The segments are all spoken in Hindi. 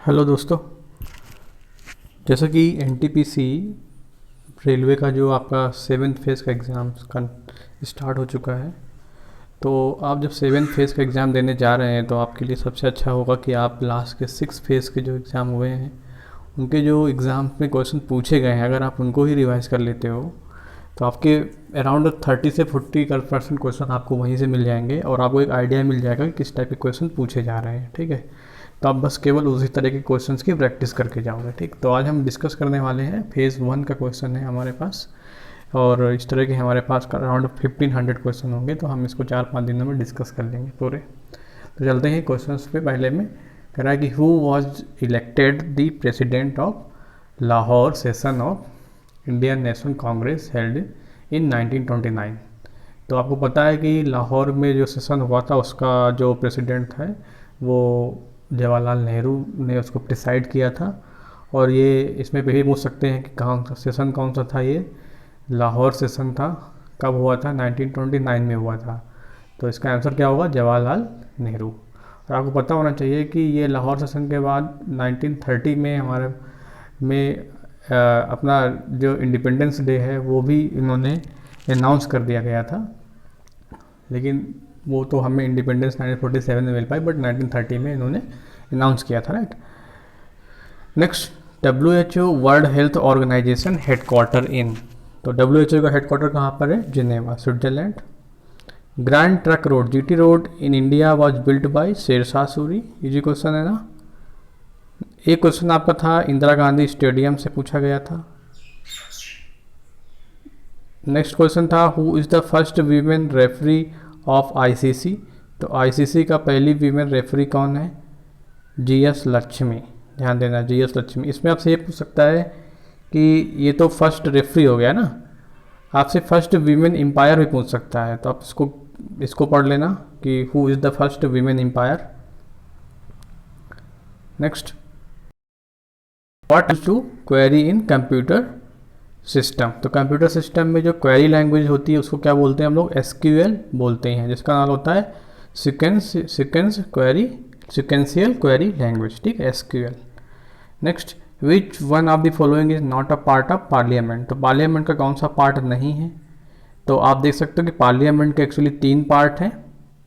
हेलो दोस्तों। जैसा कि एनटीपीसी रेलवे का जो आपका 7th फेज़ का एग्ज़ाम का स्टार्ट हो चुका है, तो आप जब 7th फेज़ का एग्ज़ाम देने जा रहे हैं तो आपके लिए सबसे अच्छा होगा कि आप लास्ट के 6 फेज़ के जो एग्ज़ाम हुए हैं उनके जो एग्ज़ाम में क्वेश्चन पूछे गए हैं, अगर आप उनको ही रिवाइज़ कर लेते हो तो आपके अराउंड 30 से 40% क्वेश्चन आपको वहीं से मिल जाएंगे और आपको एक आइडिया मिल जाएगा कि किस टाइप के क्वेश्चन पूछे जा रहे हैं। ठीक है, तो आप बस केवल उसी तरह के क्वेश्चंस की प्रैक्टिस करके जाओगे। ठीक, तो आज हम डिस्कस करने वाले हैं फेज़ 1 का क्वेश्चन है हमारे पास, और इस तरह के हमारे पास अराउंड 1500 क्वेश्चन होंगे, तो हम इसको 4-5 दिनों में डिस्कस कर लेंगे पूरे। तो चलते हैं क्वेश्चंस पे। पहले में कह रहा है कि who was elected the president of Lahore session of Indian national Congress held in 1929। तो आपको पता है कि लाहौर में जो सेशन हुआ था उसका जो प्रेसिडेंट है वो जवाहरलाल नेहरू ने उसको प्रिसाइड किया था। और ये इसमें भी पूछ सकते हैं कि कहाँ सेशन कौन सा था। ये लाहौर सेशन था। कब हुआ था? 1929 में हुआ था। तो इसका आंसर क्या होगा? जवाहरलाल नेहरू। और आपको पता होना चाहिए कि ये लाहौर सेशन के बाद 1930 में हमारे में अपना जो इंडिपेंडेंस डे है वो भी इन्होंने अनाउंस कर दिया गया था, लेकिन वो तो हमें इंडिपेंडेंस 1947 में मिल पाई, बट 1930 में इन्होंने अनाउंस किया था। Right. Next, WHO world health organisation headquarter in. तो WHO का हेडक्वार्टर कहाँ पर है? Geneva, Switzerland. Grand trunk road GT road in India was built by Shershah Suri. Easy question है ना। एक क्वेश्चन आपका था इंदिरा गांधी स्टेडियम से पूछा गया था। नेक्स्ट क्वेश्चन था who is the first women referee of ICC। तो ICC का पहली वीमेन रेफरी कौन है? GS लक्ष्मी। ध्यान देना, GS लक्ष्मी। इसमें आपसे ये पूछ सकता है कि ये तो फर्स्ट रेफरी हो गया ना, आपसे फर्स्ट वीमेन एम्पायर भी पूछ सकता है, तो आप इसको पढ़ लेना कि who is the first women empire. Next, what is to query in computer system. तो कंप्यूटर सिस्टम में जो क्वेरी लैंग्वेज होती है उसको क्या बोलते हैं हम लोग? SQL बोलते हैं, जिसका नाम होता है सिक्वेंशियल क्वेरी लैंग्वेज। ठीक है, SQL। Next, which one of the following is not a part of parliament. तो पार्लियामेंट का कौन सा पार्ट नहीं है? तो आप देख सकते हो कि पार्लियामेंट के एक्चुअली 3 पार्ट हैं।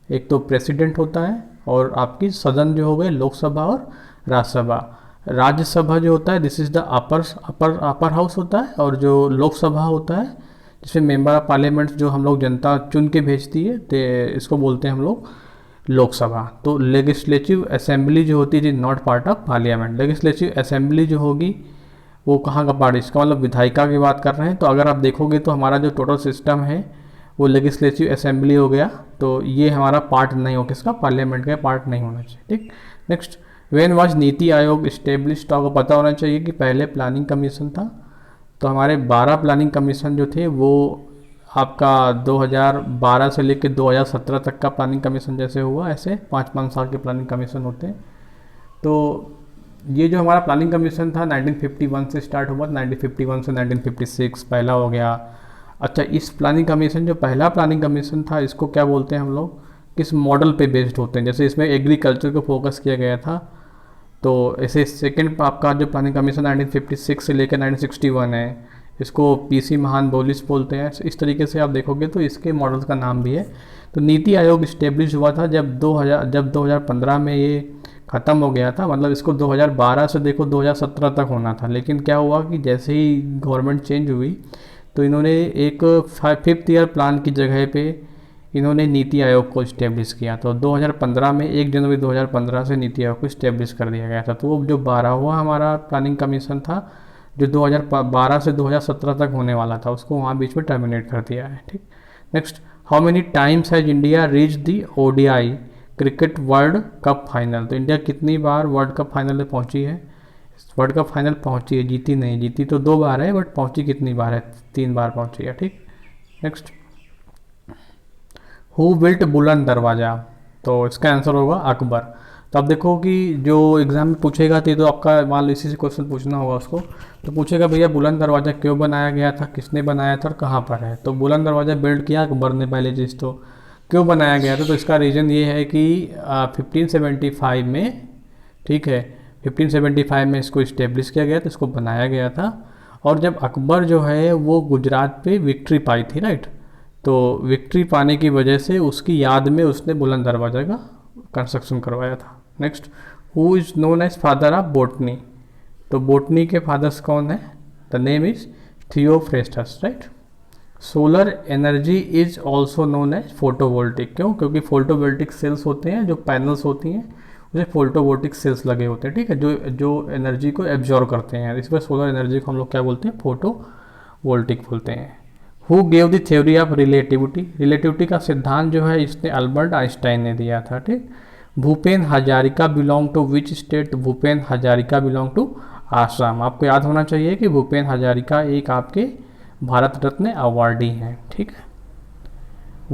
एक तो प्रेसिडेंट होता है, और आपकी सदन जो हो गए लोकसभा और राज्यसभा। राज्यसभा जो होता है this is the upper house होता है, और जो लोकसभा होता है जिसमें मेंबर ऑफ पार्लियामेंट जो हम लोग जनता चुन के भेजती है, तो इसको बोलते हैं हम लोग लोकसभा। तो लेजिस्लेटिव असेंबली जो होती है not part of parliament. Legislative assembly जो होगी वो कहाँ का पार्ट? इसका मतलब विधायिका की बात कर रहे हैं। तो अगर आप देखोगे तो हमारा जो टोटल सिस्टम है वो लेजिस्लेटिव असेंबली हो गया, तो ये हमारा पार्ट नहीं हो, किसका? पार्लियामेंट का पार्ट नहीं होना चाहिए। ठीक। Next, when was NITI Aayog established. तो आपको पता होना चाहिए कि पहले प्लानिंग कमीशन था, तो हमारे 12 प्लानिंग कमीशन जो थे वो आपका 2012 से लेकर 2017 तक का प्लानिंग कमीशन जैसे हुआ, ऐसे 5-5 साल के प्लानिंग कमीशन होते हैं। तो ये जो हमारा प्लानिंग कमीशन था 1951 से स्टार्ट हुआ, 1951 से 1956 पहला हो गया। अच्छा, इस प्लानिंग कमीशन जो पहला प्लानिंग कमीशन था इसको क्या बोलते हैं हम लोग? किस मॉडल पे बेस्ड होते हैं? जैसे इसमें एग्रीकल्चर को फोकस किया गया था, तो ऐसे सेकंड आपका जो प्लानिंग कमीशन 1956 से लेकर 1961 है, इसको PC महान बोलिस बोलते हैं। इस तरीके से आप देखोगे तो इसके मॉडल का नाम भी है। तो नीति आयोग इस्टेब्लिश हुआ था जब 2015 में ये ख़त्म हो गया था, मतलब इसको 2012 से देखो 2017 तक होना था। लेकिन क्या हुआ कि जैसे ही गवर्नमेंट चेंज हुई तो इन्होंने एक 5th ईयर प्लान की जगह पे इन्होंने नीति आयोग को इस्टेब्लिश किया। तो 2015 में 1 जनवरी 2015 से नीति आयोग को इस्टेब्लिश कर दिया गया था। तो वो जो 12वां हमारा प्लानिंग कमीशन था जो 2012 से 2017 तक होने वाला था, उसको वहाँ बीच में टर्मिनेट कर दिया है। ठीक। Next, how many times has India reach the ODI cricket world cup final. तो इंडिया कितनी बार वर्ल्ड कप फाइनल में पहुँची है? वर्ल्ड कप फाइनल पहुँची है, जीती नहीं। जीती तो 2 बार है, बट पहुँची कितनी बार है? 3 बार पहुँची है। ठीक। नेक्स्ट, हु बिल्ट बुलंद दरवाज़ा। तो इसका आंसर होगा अकबर। तो आप देखो कि जो एग्ज़ाम में पूछेगा तो आपका मान लो इसी से क्वेश्चन पूछना होगा उसको, तो पूछेगा भैया बुलंद दरवाज़ा क्यों बनाया गया था, किसने बनाया था और कहाँ पर है। तो बुलंद दरवाज़ा बिल्ड किया अकबर ने पहले चीज़। तो क्यों बनाया गया था? तो इसका रीज़न ये है कि 1575 में, ठीक है, 1575 में इसको इस्टेब्लिश किया गया था, इसको बनाया गया था। और जब अकबर जो है वो गुजरात पे विक्ट्री पाई थी, राइट, तो विक्ट्री पाने की वजह से उसकी याद में उसने बुलंद दरवाजा का कंस्ट्रक्शन करवाया था। Next, who is known as father of botany, तो बोटनी के फादर्स कौन है? The name is Theophrastus, right. Solar energy is also known as photovoltaic, क्यों? क्योंकि फोटोवोल्टिक सेल्स होते हैं, जो पैनल्स होती हैं उसे फोटोवोल्टिक सेल्स लगे होते हैं, ठीक है, जो एनर्जी को एब्जॉर्व करते हैं। इस पर सोलर एनर्जी को हम लोग क्या बोलते हैं? फोटोवोल्टिक बोलते हैं। Who gave the theory of relativity, relativity का सिद्धांत जो है इसने अल्बर्ट आइंस्टाइन ने दिया था, ठीक। Bhupen Hazarika belong to which state, Bhupen Hazarika belong to Assam. आपको याद होना चाहिए कि भूपेन हजारिका एक आपके भारत रत्न अवार्डी हैं, ठीक है।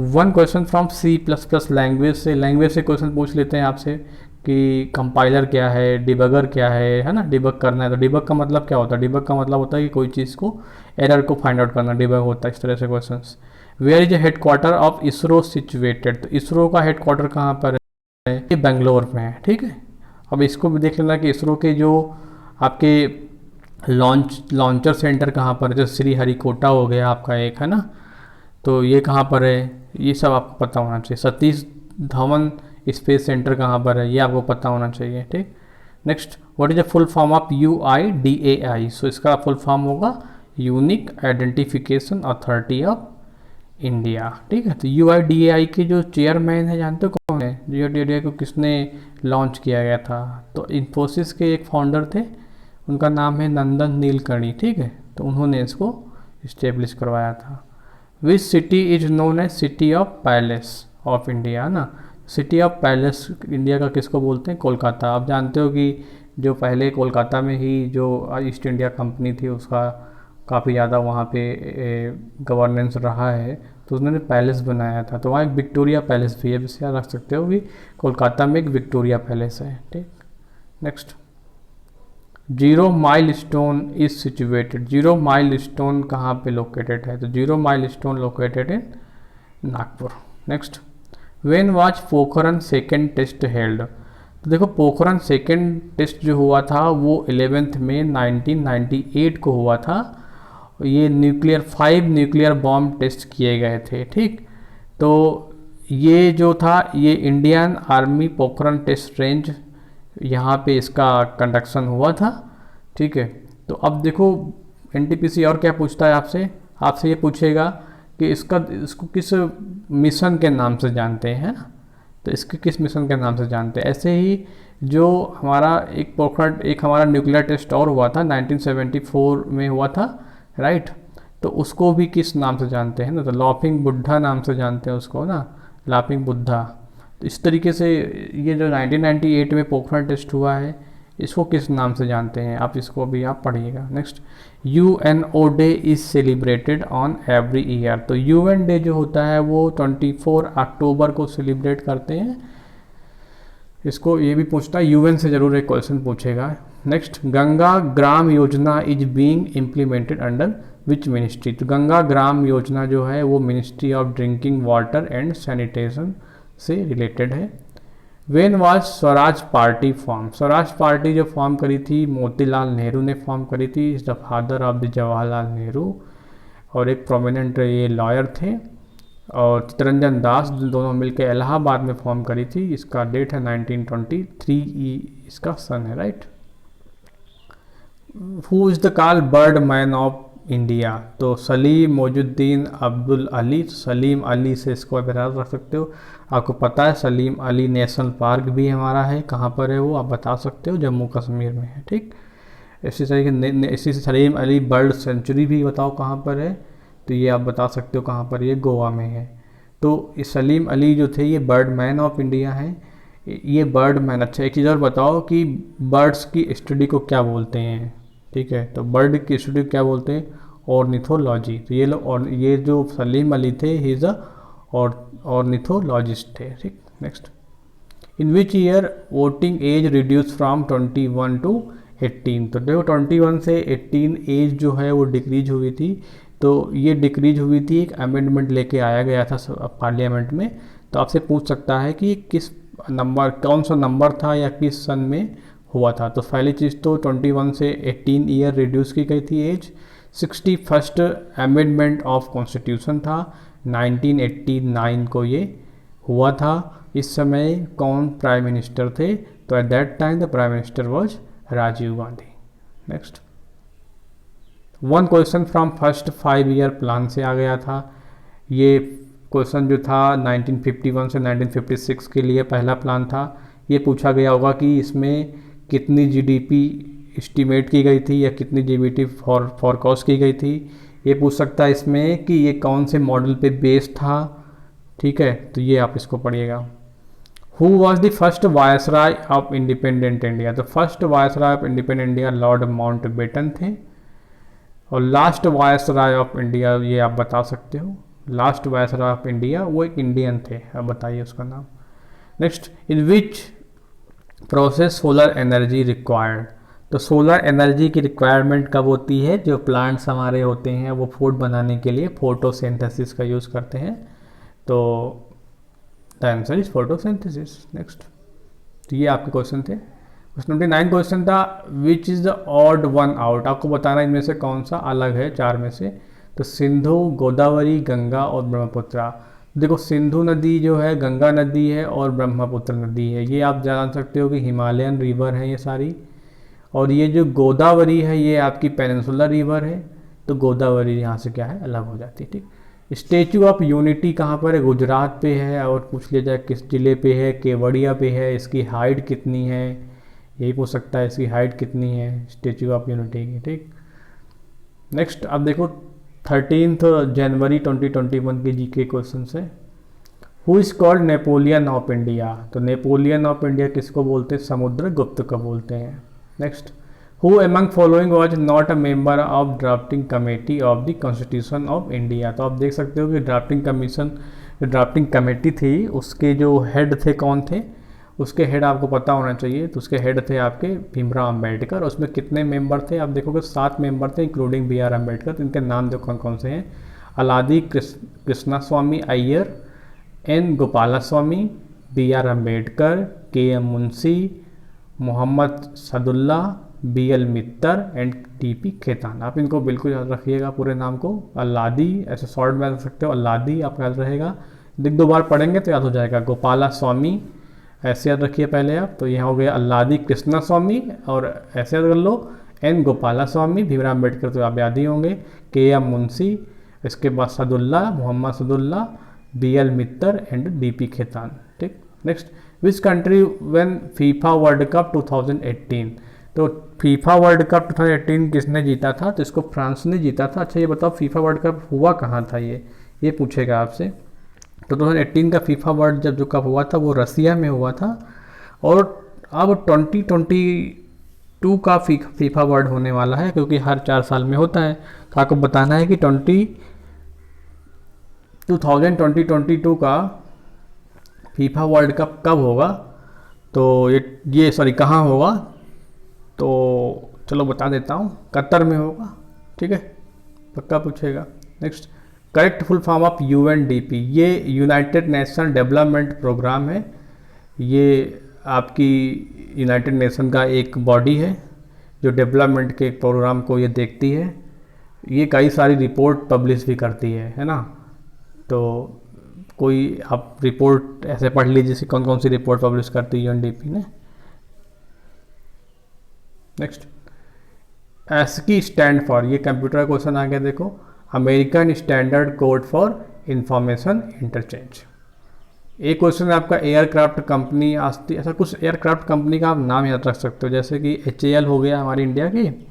One question from C++ language से क्वेश्चन पूछ लेते हैं आपसे कि कंपाइलर क्या है, डिबगर क्या है ना, डिबग करना है तो डिबग का मतलब क्या होता है? डिबग का मतलब होता है कि कोई चीज़ को, एरर को फाइंड आउट करना, डिबग होता है। इस तरह से questions. Where is the head quarter of ISRO situated, तो इसरो का हेड क्वार्टर कहाँ पर है? ये बेंगलोर में है, ठीक है। अब इसको भी देख लेना कि इसरो के जो आपके लॉन्चर सेंटर कहाँ पर है, जैसे श्री हरिकोटा हो गया आपका एक, है ना, तो ये कहाँ पर है, ये सब आपको पता होना चाहिए। सतीश धवन स्पेस सेंटर कहाँ पर है, ये आपको पता होना चाहिए, ठीक। Next, what is the full form of UIDAI, सो इसका फुल फॉर्म होगा unique identification authority of India, ठीक है। तो UIDAI के जो चेयरमैन है जानते हो कौन है? UIDAI को किसने लॉन्च किया गया था? तो इन्फोसिस के एक फाउंडर थे, उनका नाम है नंदन नीलकणी, ठीक है, तो उन्होंने इसको इस्टेब्लिश करवाया था। Which city is known as city of palace of India, ना, सिटी ऑफ पैलेस इंडिया का किसको बोलते हैं? कोलकाता। आप जानते हो कि जो पहले कोलकाता में ही जो ईस्ट इंडिया कंपनी थी उसका काफ़ी ज़्यादा वहाँ पे गवर्नेंस रहा है, तो उन्होंने पैलेस बनाया था, तो वहाँ एक विक्टोरिया पैलेस भी है, इसे याद रख सकते हो कि कोलकाता में एक विक्टोरिया पैलेस है, ठीक। Next, zero mile stone is situated, zero mile stone कहाँ पे लोकेटेड है? तो zero mile stone located in Nagpur. Next, when was Pokhran second test held, तो देखो पोखरण सेकेंड टेस्ट जो हुआ था वो 11 मई 1998 को हुआ था। ये 5 न्यूक्लियर बॉम्ब टेस्ट किए गए थे, ठीक। तो ये जो था ये Indian army Pokhran test range, यहाँ पे इसका कंडक्शन हुआ था, ठीक है। तो अब देखो NTPC और क्या पूछता है आपसे ये पूछेगा कि इसको किस मिशन के नाम से जानते हैं ना, तो इसके किस मिशन के नाम से जानते हैं। ऐसे ही जो हमारा एक हमारा न्यूक्लियर टेस्ट और हुआ था 1974 में हुआ था, राइट, तो उसको भी किस नाम से जानते हैं ना, तो लाफिंग बुद्धा नाम से जानते हैं उसको ना, लाफिंग बुद्धा। तो इस तरीके से ये जो 1998 में पोखरण टेस्ट हुआ है इसको किस नाम से जानते हैं आप, इसको भी आप पढ़िएगा। Next, UNO day is celebrated on every year, तो UN डे जो होता है वो 24 अक्टूबर को सेलिब्रेट करते हैं। इसको ये भी पूछता है, UN से ज़रूर एक क्वेश्चन पूछेगा। Next, Ganga Gram Yojana is being implemented under which ministry, तो गंगा ग्राम योजना जो है वो ministry of drinking water and sanitation से रिलेटेड है। When was Swaraj party form, Swaraj party जो फॉर्म करी थी मोतीलाल नेहरू ने फॉर्म करी थी, is the father of the Jawaharlal Nehru, और एक प्रोमिनेंट ये लॉयर थे, और चितरंजन दास दोनों मिलकर इलाहाबाद में फॉर्म करी थी। इसका डेट है 1923, इसका सन है, right. Who is the called bird man of India, तो सलीम मौजुद्दीन अब्दुल अली, सलीम अली से इसको आप याद रख सकते हो। आपको पता है सलीम अली नेशनल पार्क भी हमारा है, कहाँ पर है वो आप बता सकते हो, जम्मू कश्मीर में है, ठीक। इसी तरीके इसी से सलीम अली बर्ड सेंचुरी भी बताओ कहाँ पर है, तो ये आप बता सकते हो कहाँ पर, ये गोवा में है। तो ये सलीम अली जो थे ये बर्ड मैन ऑफ इंडिया हैं, ये बर्ड मैन। अच्छा एक चीज़ और बताओ कि बर्ड्स की स्टडी को क्या बोलते हैं, ठीक है, तो बर्ड की स्टडी क्या बोलते हैं? ऑर्निथोलॉजी। तो ये लोग, और ये जो सलीम अली थे ही इज़ अ ऑर्निथोलॉजिस्ट थे, ठीक। Next, in which year voting age reduce from 21 to 18, तो देखो 21 से 18 एज जो है वो डिक्रीज हुई थी, तो ये डिक्रीज हुई थी, एक अमेंडमेंट लेके आया गया था पार्लियामेंट में। तो आपसे पूछ सकता है कि किस नंबर, कौन सा नंबर था या किस सन में हुआ था। तो पहली चीज़ तो 21 से 18 ईयर रिड्यूस की गई थी as. 61st amendment of constitution था, 1989 को ये हुआ था। इस समय कौन प्राइम मिनिस्टर थे? तो at that time the prime minister was Rajiv Gandhi. Next, one question from first 5 year plan से आ गया था। ये क्वेश्चन जो था 1951 से 1956 के लिए पहला प्लान था। ये पूछा गया होगा कि इसमें कितनी जीडीपी एस्टिमेट की गई थी या कितनी जीडीपी फॉरकास्ट की गई थी। ये पूछ सकता है इसमें कि ये कौन से मॉडल पे बेस्ड था। ठीक है, तो ये आप इसको पढ़िएगा। Who was the first viceroy of independent India? तो first viceroy of independent India Lord Mountbatten थे। और लास्ट वायसराय ऑफ इंडिया ये आप बता सकते हो, लास्ट वायसराय ऑफ इंडिया वो एक इंडियन थे। अब बताइए उसका नाम। Next, in which process solar energy required? तो सोलर एनर्जी की रिक्वायरमेंट कब होती है? जो प्लांट्स हमारे होते हैं वो फूड बनाने के लिए फोटोसिंथेसिस का यूज़ करते हैं। तो the answer is photosynthesis. Next, तो ये आपके क्वेश्चन थे। क्वेश्चन नंबर 9 क्वेश्चन था which is the odd one out? आपको बताना इनमें से कौन सा अलग है 4 में से। तो सिंधु, गोदावरी, गंगा और ब्रह्मपुत्रा। देखो सिंधु नदी जो है गंगा नदी है और ब्रह्मपुत्र नदी है। ये आप जान सकते हो कि हिमालयन रिवर है ये सारी। और ये जो गोदावरी है ये आपकी पेनिनसुलर रिवर है। तो गोदावरी यहाँ से क्या है, अलग हो जाती है। ठीक, स्टेचू ऑफ यूनिटी कहाँ पर है? गुजरात पे है। और पूछ लिया जाए किस जिले पे है? केवड़िया पे है। इसकी हाइट कितनी है? यही पूछ सकता है इसकी हाइट कितनी है स्टेचू ऑफ यूनिटी की। ठीक, नेक्स्ट अब देखो 13 जनवरी 2021 के जीके क्वेश्चन है। Who is called Napoleon of India? तो नेपोलियन ऑफ इंडिया किसको बोलते हैं? समुद्रगुप्त को बोलते हैं। Next, who among following was not a member of drafting committee of the constitution of India? तो आप देख सकते हो कि ड्राफ्टिंग कमेटी थी उसके जो हेड थे कौन थे? उसके हेड आपको पता होना चाहिए। तो उसके हेड थे आपके भीमराव अंबेडकर। उसमें कितने मेंबर थे? आप देखोगे 7 मेंबर थे इंक्लूडिंग बी आर अम्बेडकर। इनके नाम देखो कौन कौन से हैं। Alladi Krishnaswamy Ayyar, N Gopalaswamy, B R Ambedkar, K M Munshi, Mohammad Saadulla, B L Mitter and T P Khaitan. आप इनको बिल्कुल याद रखिएगा पूरे नाम को। अल्लादी ऐसे शॉर्ट में रख सकते हो, अल्लादी आपका याद रहेगा। 2 बार पढ़ेंगे तो याद हो जाएगा। गोपाला स्वामी ऐसे याद रखिए पहले आप। तो यहाँ हो गया अल्लादी कृष्णा स्वामी और ऐसे याद कर लो एन गोपाला स्वामी। भीमराव अम्बेडकर तो आप याद ही होंगे। के एम मुंशी, इसके बाद Saadulla, Mohammad Saadulla, B L Mitter and D P Khaitan. ठीक, next, which country when FIFA World Cup 2018? तो फीफा वर्ल्ड कप 2018 किसने जीता था? तो इसको फ्रांस ने जीता था। अच्छा ये बताओ फीफा वर्ल्ड कप हुआ कहाँ था? ये पूछेगा आपसे। तो 2018 का फीफा वर्ल्ड जब जो कप हुआ था वो रसिया में हुआ था। और अब 2022 का फीफा वर्ल्ड होने वाला है क्योंकि हर 4 साल में होता है। तो आपको बताना है कि 2022 का फीफा वर्ल्ड कप कब होगा। तो ये सॉरी कहाँ होगा? तो चलो बता देता हूँ, कतर में होगा। ठीक है, पक्का पूछेगा। Next, correct full form of UNDP? ये यूनाइटेड नेशन डेवलपमेंट प्रोग्राम है। ये आपकी यूनाइटेड नेशन का एक बॉडी है जो डेवलपमेंट के प्रोग्राम को ये देखती है। ये कई सारी रिपोर्ट पब्लिश भी करती है ना। तो कोई आप रिपोर्ट ऐसे पढ़ लीजिए जैसे कौन कौन सी रिपोर्ट पब्लिश करती है यूएनडीपी ने। Next, ASCII stand for? ये कंप्यूटर का क्वेश्चन आ गया देखो। American standard code for information interchange. एक क्वेश्चन है आपका एयरक्राफ्ट कंपनी आस्ती, ऐसा कुछ एयरक्राफ्ट कंपनी का आप नाम याद रख सकते हो जैसे कि HAL हो गया हमारी इंडिया की,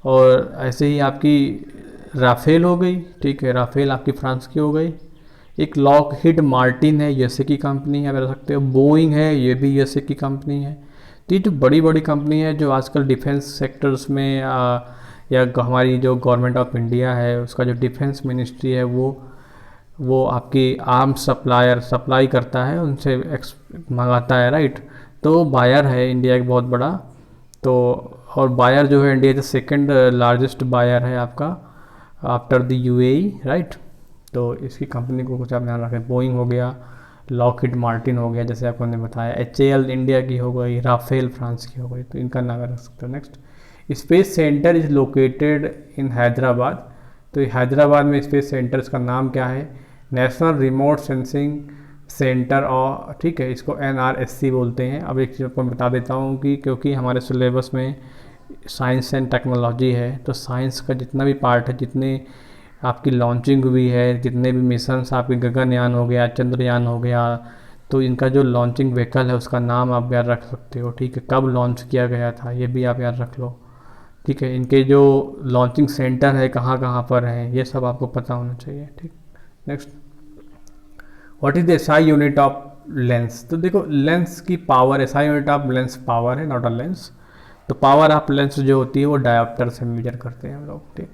और ऐसे ही आपकी राफेल हो गई। ठीक है, राफेल आपकी फ्रांस की हो गई। एक लॉकहीड मार्टिन है यूएसए की कंपनी है, आप रख सकते हो। बोइंग है, ये भी यूएसए की कंपनी है। तो ये जो बड़ी बड़ी कंपनी है जो आजकल डिफेंस सेक्टर्स में या हमारी जो गवर्नमेंट ऑफ इंडिया है उसका जो डिफेंस मिनिस्ट्री है वो आपकी आर्म्स सप्लाई करता है, उनसे मंगाता है, राइट। तो बायर है इंडिया एक बहुत बड़ा। तो और बायर जो है इंडिया का सेकंड लार्जेस्ट बायर है आपका आफ्टर द UAE, राइट। तो इसकी कंपनी को कुछ आप ध्यान रखें। बोइंग हो गया, लॉकहीड मार्टिन हो गया जैसे आपको हमने बताया, HAL इंडिया की हो गई, राफेल फ्रांस की हो गई, तो इनका नाम रख सकते हो। Next, space centre is located in Hyderabad, तो हैदराबाद में स्पेस सेंटर इसका नाम क्या है, नेशनल रिमोट सेंसिंग सेंटर, और ठीक है इसको NRSC बोलते हैं। अब एक चीज़ आपको बता देता हूँ कि क्योंकि हमारे सिलेबस में साइंस एंड टेक्नोलॉजी है, तो साइंस का जितना भी पार्ट है, जितने आपकी लॉन्चिंग हुई है, जितने भी मिशंस आपके गगनयान हो गया, चंद्रयान हो गया, तो इनका जो लॉन्चिंग व्हीकल है उसका नाम आप याद रख सकते हो। ठीक है, कब लॉन्च किया गया था ये भी आप याद रख लो। ठीक है, इनके जो लॉन्चिंग सेंटर है कहाँ कहाँ पर है ये सब आपको पता होना चाहिए। ठीक, next, what is the SI unit of lens, तो देखो लेंस की power, SI unit of lens power है, नॉट अ लेंस। तो पावर ऑफ लेंस जो होती है वो डायोप्टर से मेजर करते हैं हम लोग। ठीक,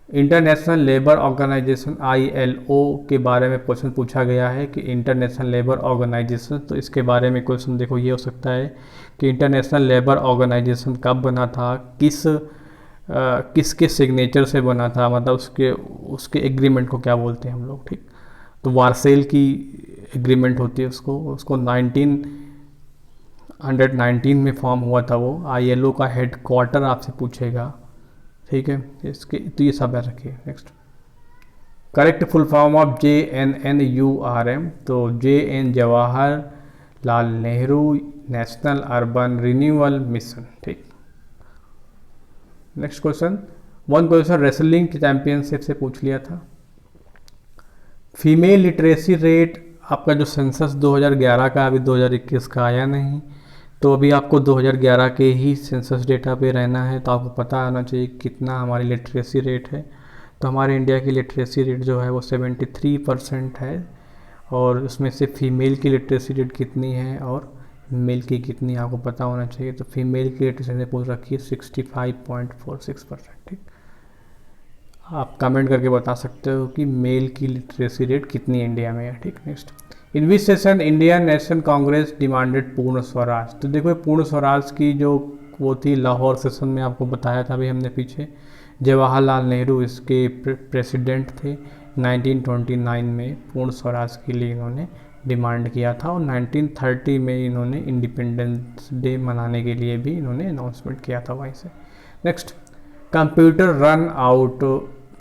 इंटरनेशनल लेबर ऑर्गेनाइजेशन ILO के बारे में क्वेश्चन पूछा गया है कि इंटरनेशनल लेबर ऑर्गेनाइजेशन, तो इसके बारे में क्वेश्चन देखो ये हो सकता है कि इंटरनेशनल लेबर ऑर्गेनाइजेशन कब बना था, किसके सिग्नेचर से बना था, मतलब उसके उसके एग्रीमेंट को क्या बोलते हैं हम लोग। ठीक, तो वारसेल की एग्रीमेंट होती है, उसको 1919 में फॉर्म हुआ था वो। ILO का हेड क्वार्टर आपसे पूछेगा। ठीक है, इसके तो ये सब याद रखिए। Next, correct full form of JNNURM, तो JN Jawahar Lal Nehru national urban renewal mission. ठीक, next question, one question wrestling championship से पूछ लिया था। फीमेल लिटरेसी रेट आपका जो सेंसस 2011 का, अभी 2021 का आया नहीं, तो अभी आपको 2011 के ही सेंसस डेटा पे रहना है, तो आपको पता होना चाहिए कितना हमारी लिटरेसी रेट है। तो हमारे इंडिया की लिटरेसी रेट जो है वो 73% है, और उसमें से फीमेल की लिटरेसी रेट कितनी है और मेल की कितनी आपको पता होना चाहिए। तो फीमेल की लिटरेसी रेट पूछ रखी है 65.46%। ठीक, आप कमेंट करके बता सकते हो कि मेल की लिटरेसी रेट कितनी इंडिया में है। ठीक, next, in which session Indian national Congress demanded पूर्ण स्वराज, तो देखो पूर्ण स्वराज की जो वो थी लाहौर सेशन में आपको बताया था अभी हमने पीछे, जवाहरलाल नेहरू इसके प्रेसिडेंट थे। 1929 में पूर्ण स्वराज के लिए इन्होंने डिमांड किया था, और 1930 में इन्होंने इंडिपेंडेंस डे मनाने के लिए भी इन्होंने अनाउंसमेंट किया था वहीं से। Next, computer run out,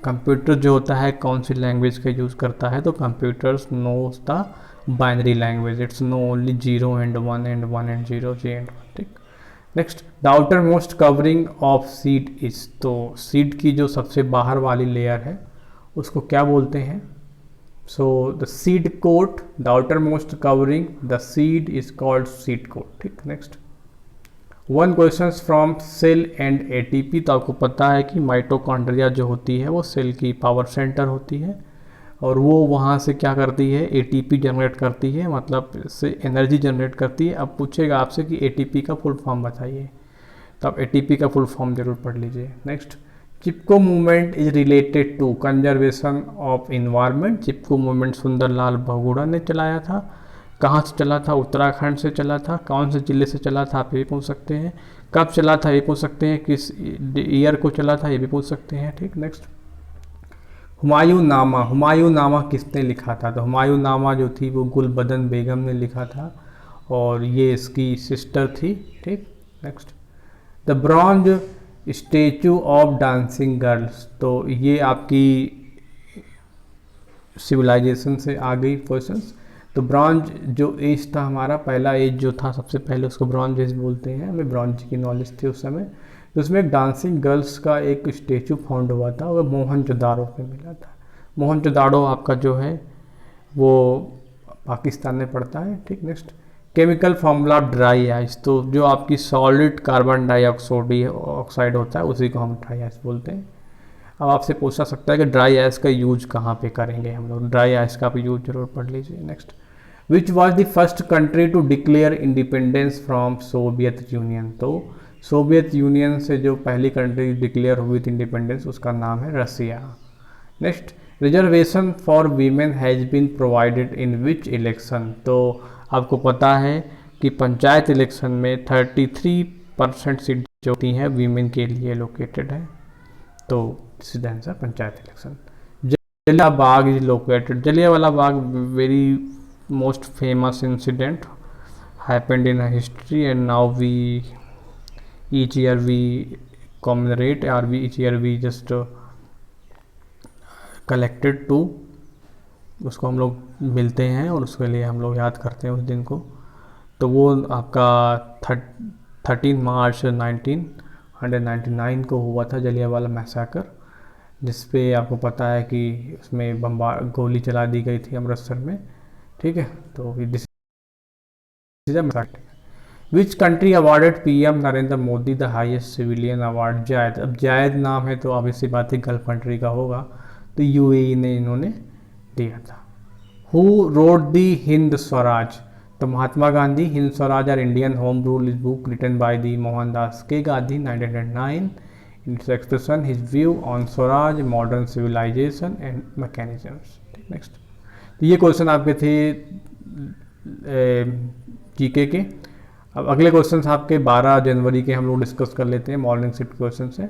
computer जो होता है कौन सी लैंग्वेज का यूज़ करता है, तो computers knows the binary language, it's no only 0 and 1 and 1 and 0, J and 1। ठीक, next, the outer most covering of seed is, तो सीड की जो सबसे बाहर वाली लेयर है उसको क्या बोलते हैं, so the seed coat, the outer most covering the seed is called seed coat. ठीक, next, one question from cell and ATP, तो आपको पता है कि माइटोकॉन्ड्रिया जो होती है वो सेल की पावर सेंटर होती है, और वो वहाँ से क्या करती है, ATP जनरेट करती है, मतलब से एनर्जी जनरेट करती है। अब पूछेगा आपसे कि ATP का फुल फॉर्म बताइए, तो आप ATP का फुल फॉर्म जरूर पढ़ लीजिए। Next, Chipko movement is related to conservation of environment, Chipko movement Sundarlal Bahuguna ने चलाया था। कहाँ से चला था, उत्तराखंड से चला था। कौन से जिले से चला था आप ये पूछ सकते हैं। कब चला था ये पूछ सकते हैं। किस ईयर को चला था ये भी पूछ सकते हैं। ठीक, नेक्स्ट, हुमायूं नामा, हुमायूं नामा किसने लिखा था, तो हुमायूं नामा जो थी वो गुलबदन बेगम ने लिखा था, और ये इसकी सिस्टर थी। ठीक, next, the bronze statue of dancing girls, तो ये आपकी सिविलाइजेशन से आ गई क्वेश्चंस। तो ब्रॉन्ज जो एज था हमारा, पहला एज जो था सबसे पहले उसको ब्रॉन्ज एज बोलते हैं, हमें ब्रॉन्ज की नॉलेज थी उस समय। तो उसमें एक डांसिंग गर्ल्स का एक स्टेचू फाउंड हुआ था, वो मोहनजोदाड़ो पे मिला था। मोहनजोदाड़ो आपका जो है वो पाकिस्तान में पड़ता है। ठीक, next, chemical formula of dry ice, तो जो आपकी सॉलिड कार्बन डाइऑक्साइड होता है उसी को हम ड्राई आइस बोलते हैं। अब आपसे पूछा सकता है कि ड्राई आइस का यूज कहाँ पे करेंगे हम लोग, ड्राई आइस का भी यूज जरूर पढ़ लीजिए। Next, which was the first country to declare independence from Soviet Union, तो सोवियत यूनियन से जो पहली कंट्री डिक्लेयर हुई थी इंडिपेंडेंस उसका नाम है Russia. Next, reservation for women has been provided in which election, तो आपको पता है कि पंचायत इलेक्शन में 33% सीट जो होती हैं वीमेन के लिए लोकेटेड है, तो this is the answer panchayat election. Jallian Bagh is located, Jallianwala Bagh very most famous incident happened in history, and now we each year we commemorate, or we each year we just collected to, उसको हम लोग मिलते हैं और उसके लिए हम लोग याद करते हैं उस दिन को। तो वो आपका 13 मार्च 1999 को हुआ था जलियांवाला मैसाकर, जिसपे आपको पता है कि उसमें गोली चला दी गई थी अमृतसर में, ठीक है। तो this is a मैसाकर। Which country awarded PM Narendra Modi the highest civilian award जायद। अब जायद नाम है तो ऑब्वियसली बात है गल्फ कंट्री का होगा, तो यूएई ने इन्होंने दिया था। Who wrote the Hind Swaraj. तो Mahatma Gandhi. Hind Swaraj or Indian home rule is book written by the Mohandas K Gandhi 1909 it's expression his view on Swaraj modern civilisation and mechanisms. Next, तो ये क्वेश्चन आपके थे जीके के। अब अगले क्वेश्चन आपके 12 जनवरी के हम लोग डिस्कस कर लेते हैं, मॉर्निंग शिफ्ट क्वेश्चन से।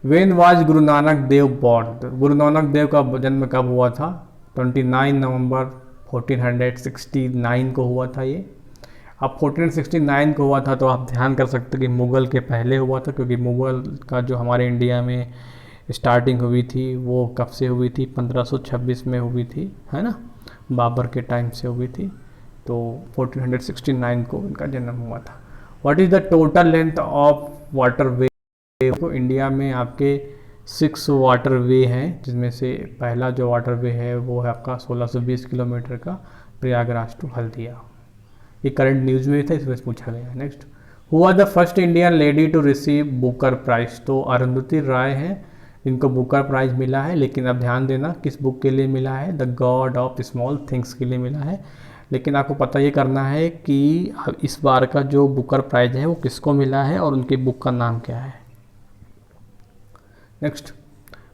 When was Guru Nanak Dev born. Guru Nanak Dev का जन्म कब हुआ था? 29 नवंबर 1469 को हुआ था ये। अब 1469 को हुआ था तो आप ध्यान कर सकते हैं कि मुग़ल के पहले हुआ था, क्योंकि मुग़ल का जो हमारे इंडिया में स्टार्टिंग हुई थी वो कब से हुई थी? 1526 में हुई थी, है ना, बाबर के टाइम से हुई थी। तो 1469 को इनका जन्म हुआ था। What is the total length of water way? तो इंडिया में आपके 6 वाटर वे हैं, जिसमें से पहला जो वाटर वे है वो है आपका 1620 किलोमीटर का, प्रयागराज टू हल्दिया। ये करंट न्यूज़ में था, इसमें पूछा गया। Next, who are the first Indian lady to receive Booker prize. तो अरुंधति राय हैं इनको बुकर प्राइज मिला है, लेकिन अब ध्यान देना किस बुक के लिए मिला है? The God of small things के लिए मिला है। लेकिन आपको पता ये करना है कि इस बार का जो बुकर प्राइज है वो किसको मिला है और उनकी बुक का नाम क्या है। Next,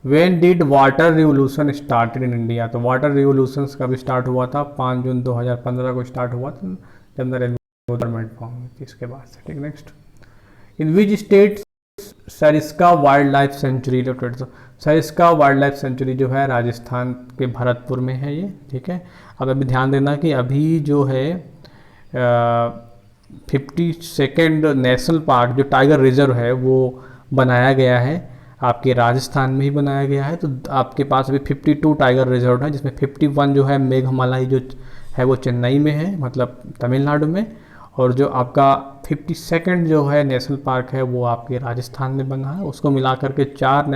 when did water revolution started in India. तो वाटर रिवोल्यूशन कब स्टार्ट हुआ था? 5 जून 2015 को स्टार्ट हुआ था, जब नरेंद्र मोदी गवर्नमेंट फॉर्म हुई थी, इसके बाद से। ठीक, next, in which state Sariska wild life sanctuary located. तो सरिस्का वाइल्ड लाइफ सेंचुरी जो है राजस्थान के भरतपुर में है ये, ठीक है। अब अभी ध्यान देना कि अभी जो है 52nd नेशनल पार्क जो टाइगर रिजर्व है वो बनाया गया है, आपके राजस्थान में ही बनाया गया है। तो आपके पास अभी 52 टाइगर रिजर्व है, जिसमें 51 जो है मेघमलाई जो है वो चेन्नई में है, मतलब तमिलनाडु में, और जो आपका 52nd जो है नेशनल पार्क है वो आपके राजस्थान में बना है। उसको मिला करके 4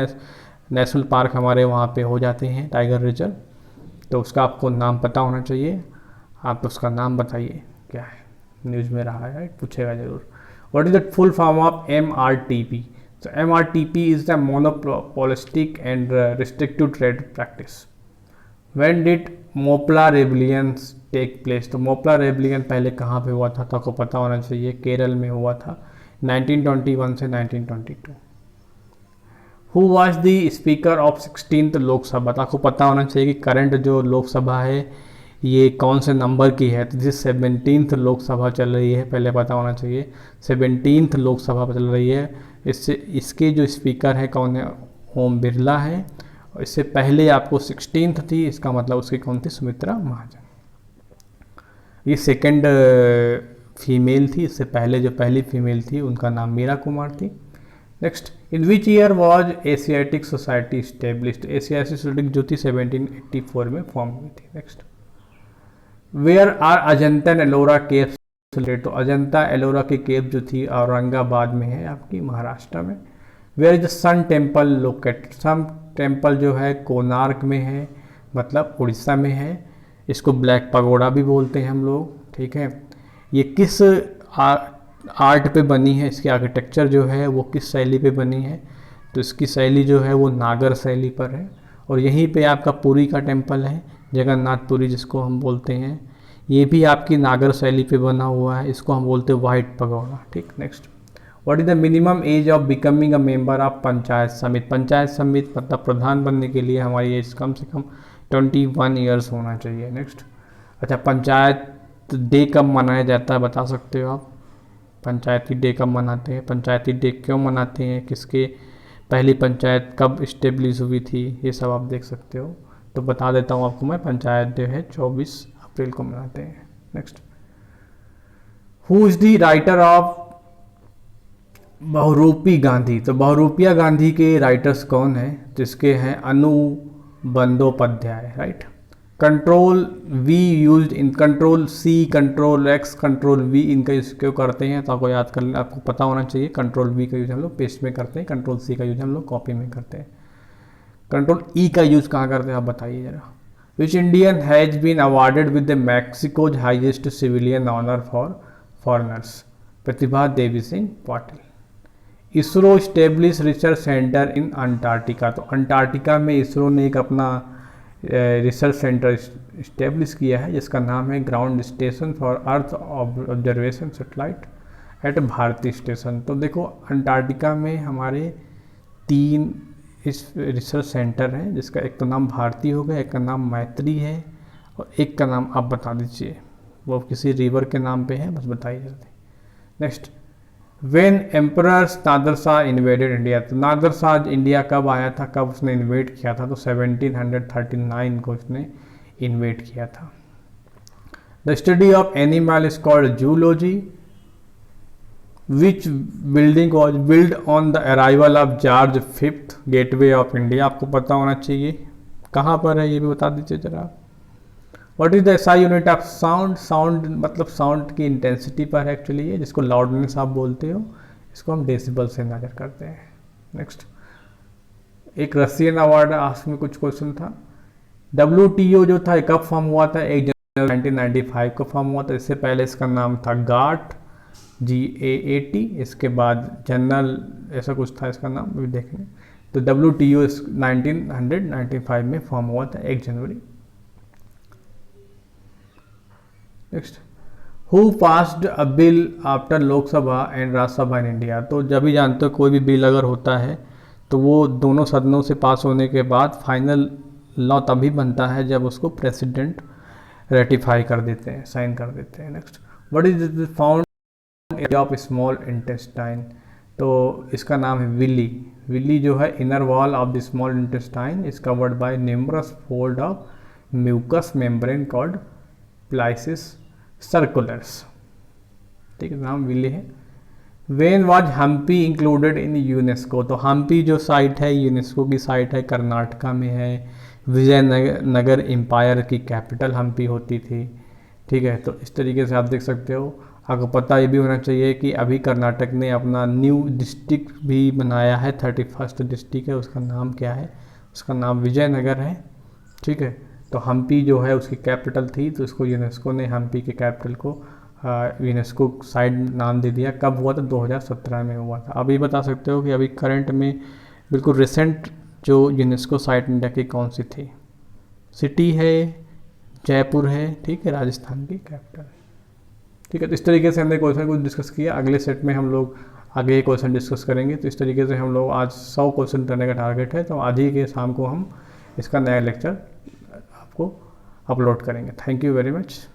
नेशनल पार्क हमारे वहाँ पे हो जाते हैं टाइगर रिजर्व। तो उसका आपको नाम पता होना चाहिए, आप उसका नाम बताइए क्या है, न्यूज़ में रहा है, पूछेगा ज़रूर। What is the full form of MRTP। So MRTP is the monopolistic and restrictive trade practice. When did Moplah rebellion take place. तो मोपला रेबलियन पहले कहाँ पे हुआ था? तो आपको पता होना चाहिए, केरल में हुआ था 1921 से 1922। Who was the speaker of 16th Lok Sabha. तो आपको पता होना चाहिए कि करंट जो लोकसभा है ये कौन से नंबर की है। तो जिस 17th लोकसभा चल रही है, पहले पता होना चाहिए 17th लोकसभा चल रही है। इससे इसके जो स्पीकर है कौन है? ओम बिरला है। और इससे पहले आपको 16th थी, इसका मतलब उसकी कौन थी? सुमित्रा महाजन। ये सेकंड फीमेल थी, इससे पहले जो पहली फीमेल थी उनका नाम मीरा कुमार थी। Next, in which year was Asiatic society established. Asiatic society जो थी 1784 में फॉर्म हुई थी। Next, where are Ajanta and Ellora caves. तो अजंता एलोरा की केव जो थी औरंगाबाद में है, आपकी महाराष्ट्र में। Where is the sun temple located. Sun temple जो है कोणार्क में है, मतलब उड़ीसा में है। इसको ब्लैक पगोड़ा भी बोलते हैं हम लोग, ठीक है। ये किस आर्ट पे बनी है, इसकी आर्किटेक्चर जो है वो किस शैली पे बनी है? तो इसकी शैली जो है वो नागर शैली पर है। और यहीं पे आपका पुरी का टेम्पल है, जगन्नाथपुरी जिसको हम बोलते हैं, ये भी आपकी नागर शैली पे बना हुआ है, इसको हम बोलते हैं वाइट पगोड़ा। ठीक, next, what is the minimum age of becoming a member of panchayat समिति। पंचायत समिति मतलब प्रधान बनने के लिए हमारी एज कम से कम 21 ईयर्स होना चाहिए। नेक्स्ट, अच्छा, पंचायत डे कब मनाया जाता है बता सकते हो आप? पंचायती डे कब मनाते हैं? पंचायती डे क्यों मनाते हैं? किसके पहली पंचायत कब इस्टेब्लिश हुई थी? ये सब आप देख सकते हो। तो बता देता हूँ आपको मैं, पंचायत डे है 24 अप्रैल को मनाते हैं। Next, who is the writer of Bahuroopi Gandhi? तो बहुरूपिया गांधी के राइटर्स कौन हैं? जिसके हैं Anu Bandopadhyay, right. Control V use in, control C, control X, control V इनका यूज क्यों करते हैं? तो आपको याद कर, आपको पता होना चाहिए। कंट्रोल वी का यूज हम लोग पेस्ट में करते हैं, कंट्रोल सी का यूज हम लोग कॉपी में करते हैं। कंट्रोल ई का यूज कहाँ करते हैं आप बताइए जरा। Which Indian has been awarded with the Mexico's highest civilian honour for foreigners? Pratibha Devi Singh Patil. ISRO establish research centre in Antarctica. तो अंटार्कटिका में इसरो ने एक अपना रिसर्च सेंटर इस्टेब्लिश किया है जिसका नाम है ground station for earth observation satellite at Bharati station. तो देखो अंटार्कटिका में हमारे 3 इस रिसर्च सेंटर हैं, जिसका एक तो नाम भारती हो गया, एक का नाम मैत्री है और एक का नाम आप बता दीजिए, वो किसी रिवर के नाम पे है, बस बताइए जल्दी। Next, when emperors Nadir Shah invaded India. तो नादर शाह इंडिया कब आया था, कब उसने इन्वेड किया था? तो 1739 को उसने इन्वेड किया था। The study of animal is called zoology. Which building was build on the arrival of George fifth gateway of India? आपको पता होना चाहिए कहाँ पर है, ये भी बता दीजिए जरा। What is the SI unit of sound? Sound मतलब साउंड की इंटेंसिटी पर है एक्चुअली ये, जिसको लाउडनेस आप बोलते हो, इसको हम डेसिबल से मेजर करते हैं। नेक्स्ट, एक रशियन अवार्ड आज में कुछ क्वेश्चन था। WTO जो था कब फॉर्म हुआ था? 1 जनवरी 1995 को फॉर्म हुआ था। इससे पहले इसका नाम था गाट, GAAT। इसके बाद जनरल ऐसा कुछ था इसका नाम, भी देखेंगे। तो WTO 1995 में फॉर्म हुआ था 1 जनवरी। Next, who passed a bill after Lok Sabha and Rajya Sabha in India? तो जब भी जानते हो कोई भी बिल अगर होता है तो वो दोनों सदनों से पास होने के बाद फाइनल लॉ तभी बनता है जब उसको प्रेसिडेंट रेटिफाई कर देते हैं, साइन कर देते हैं। Next, what is found area of small intestine? तो इसका नाम है विली। विली जो है inner wall of the small intestine is covered by numerous fold of mucous membrane called plicae circulares. ठीक है, नाम विली है। When was Hampi included in UNESCO? तो हम्पी जो साइट है यूनेस्को की साइट है, कर्नाटका में है। विजयनगर एम्पायर की कैपिटल हम्पी होती थी। ठीक है, तो इस तरीके से आप देख सकते हो। आपको पता ये भी होना चाहिए कि अभी कर्नाटक ने अपना न्यू डिस्ट्रिक्ट भी बनाया है, 31st डिस्ट्रिक्ट है, उसका नाम क्या है? उसका नाम विजयनगर है। ठीक है, तो हम्पी जो है उसकी कैपिटल थी, तो इसको यूनेस्को ने हम्पी के कैपिटल को यूनेस्को साइट नाम दे दिया। कब हुआ था? 2017 में हुआ था। अभी बता सकते हो कि अभी करंट में बिल्कुल रिसेंट जो यूनेस्को साइट इंडिया की कौन सी थी? सिटी है, जयपुर है, ठीक है, राजस्थान की कैपिटल। ठीक है, तो इस तरीके से हमने क्वेश्चन को डिस्कस किया। अगले सेट में हम लोग आगे क्वेश्चन डिस्कस करेंगे। तो इस तरीके से हम लोग आज 100 क्वेश्चन करने का टारगेट है, तो आज ही के शाम को हम इसका नया लेक्चर आपको अपलोड करेंगे। Thank you very much.